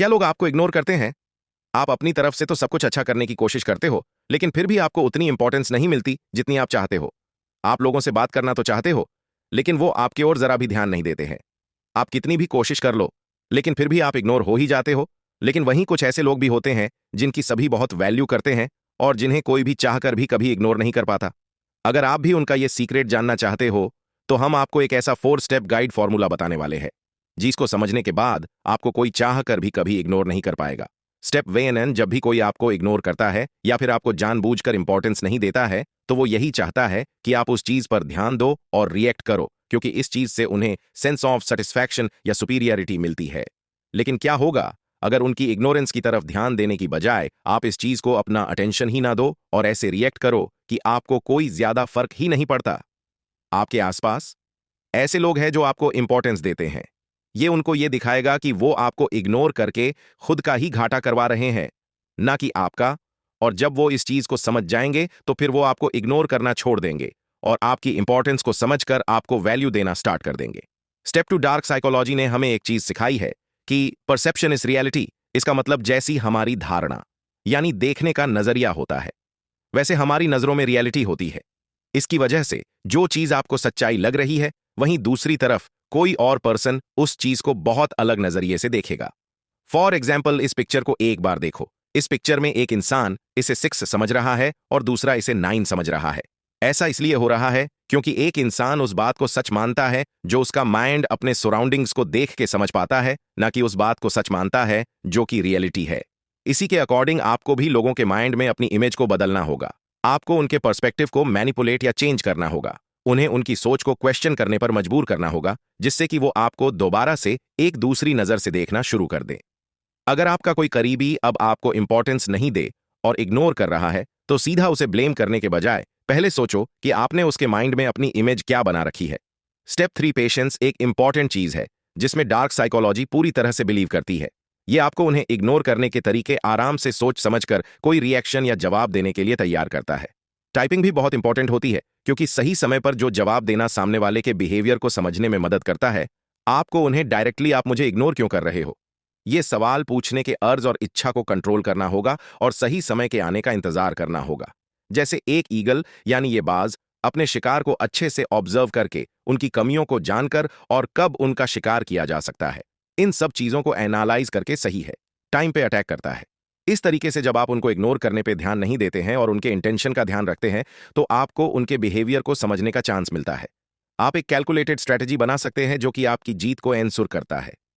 क्या लोग आपको इग्नोर करते हैं? आप अपनी तरफ से तो सब कुछ अच्छा करने की कोशिश करते हो, लेकिन फिर भी आपको उतनी इंपॉर्टेंस नहीं मिलती जितनी आप चाहते हो। आप लोगों से बात करना तो चाहते हो, लेकिन वो आपकी ओर जरा भी ध्यान नहीं देते हैं। आप कितनी भी कोशिश कर लो, लेकिन फिर भी आप इग्नोर हो ही जाते हो। लेकिन वहीं कुछ ऐसे लोग भी होते हैं जिनकी सभी बहुत वैल्यू करते हैं और जिन्हें कोई भी चाहकर भी कभी इग्नोर नहीं कर पाता। अगर आप भी उनका ये सीक्रेट जानना चाहते हो, तो हम आपको एक ऐसा 4 स्टेप गाइड फॉर्मूला बताने वाले हैं, जिसको समझने के बाद आपको कोई चाह कर भी कभी इग्नोर नहीं कर पाएगा। स्टेप वे एन एन, जब भी कोई आपको इग्नोर करता है या फिर आपको जानबूझकर इंपॉर्टेंस नहीं देता है, तो वो यही चाहता है कि आप उस चीज पर ध्यान दो और रिएक्ट करो, क्योंकि इस चीज से उन्हें सेंस ऑफ सेटिस्फैक्शन या सुपीरियरिटी मिलती है। लेकिन क्या होगा अगर उनकी इग्नोरेंस की तरफ ध्यान देने की बजाय आप इस चीज को अपना अटेंशन ही ना दो और ऐसे रिएक्ट करो कि आपको कोई ज्यादा फर्क ही नहीं पड़ता? आपके आसपास ऐसे लोग हैं जो आपको इंपॉर्टेंस देते हैं। ये उनको ये दिखाएगा कि वो आपको इग्नोर करके खुद का ही घाटा करवा रहे हैं, ना कि आपका। और जब वो इस चीज को समझ जाएंगे तो फिर वो आपको इग्नोर करना छोड़ देंगे और आपकी इंपॉर्टेंस को समझकर आपको वैल्यू देना स्टार्ट कर देंगे। स्टेप टू, डार्क साइकोलॉजी ने हमें एक चीज सिखाई है कि परसेप्शन इज रियलिटी। इसका मतलब जैसी हमारी धारणा यानी देखने का नजरिया होता है, वैसे हमारी नजरों में रियलिटी होती है। इसकी वजह से जो चीज आपको सच्चाई लग रही है, वहीं दूसरी तरफ कोई और पर्सन उस चीज को बहुत अलग नजरिए से देखेगा। फॉर एग्जाम्पल, इस पिक्चर को एक बार देखो। इस पिक्चर में एक इंसान इसे 6 समझ रहा है और दूसरा इसे 9 समझ रहा है। ऐसा इसलिए हो रहा है क्योंकि एक इंसान उस बात को सच मानता है जो उसका माइंड अपने सराउंडिंग्स को देख के समझ पाता है, ना कि उस बात को सच मानता है जो कि रियलिटी है। इसी के अकॉर्डिंग आपको भी लोगों के माइंड में अपनी इमेज को बदलना होगा। आपको उनके पर्सपेक्टिव को मैनिपुलेट या चेंज करना होगा। उन्हें उनकी सोच को क्वेश्चन करने पर मजबूर करना होगा, जिससे कि वो आपको दोबारा से एक दूसरी नजर से देखना शुरू कर दें। अगर आपका कोई करीबी अब आपको इंपॉर्टेंस नहीं दे और इग्नोर कर रहा है, तो सीधा उसे ब्लेम करने के बजाय पहले सोचो कि आपने उसके माइंड में अपनी इमेज क्या बना रखी है। स्टेप 3, पेशेंस, एक इंपॉर्टेंट चीज है जिसमें डार्क साइकोलॉजी पूरी तरह से बिलीव करती है। ये आपको उन्हें इग्नोर करने के तरीके आराम से सोच समझकर कोई रिएक्शन या जवाब देने के लिए तैयार करता है। टाइपिंग भी बहुत इंपॉर्टेंट होती है, क्योंकि सही समय पर जो जवाब देना सामने वाले के बिहेवियर को समझने में मदद करता है। आपको उन्हें डायरेक्टली "आप मुझे इग्नोर क्यों कर रहे हो?" ये सवाल पूछने के अर्ज और इच्छा को कंट्रोल करना होगा और सही समय के आने का इंतजार करना होगा। जैसे एक ईगल यानी ये बाज अपने शिकार को अच्छे से ऑब्जर्व करके उनकी कमियों को जानकर और कब उनका शिकार किया जा सकता है, इन सब चीजों को एनालाइज करके सही है टाइम पे अटैक करता है। इस तरीके से जब आप उनको इग्नोर करने पे ध्यान नहीं देते हैं और उनके इंटेंशन का ध्यान रखते हैं, तो आपको उनके बिहेवियर को समझने का चांस मिलता है। आप एक कैलकुलेटेड स्ट्रेटजी बना सकते हैं जो कि आपकी जीत को एनश्योर करता है।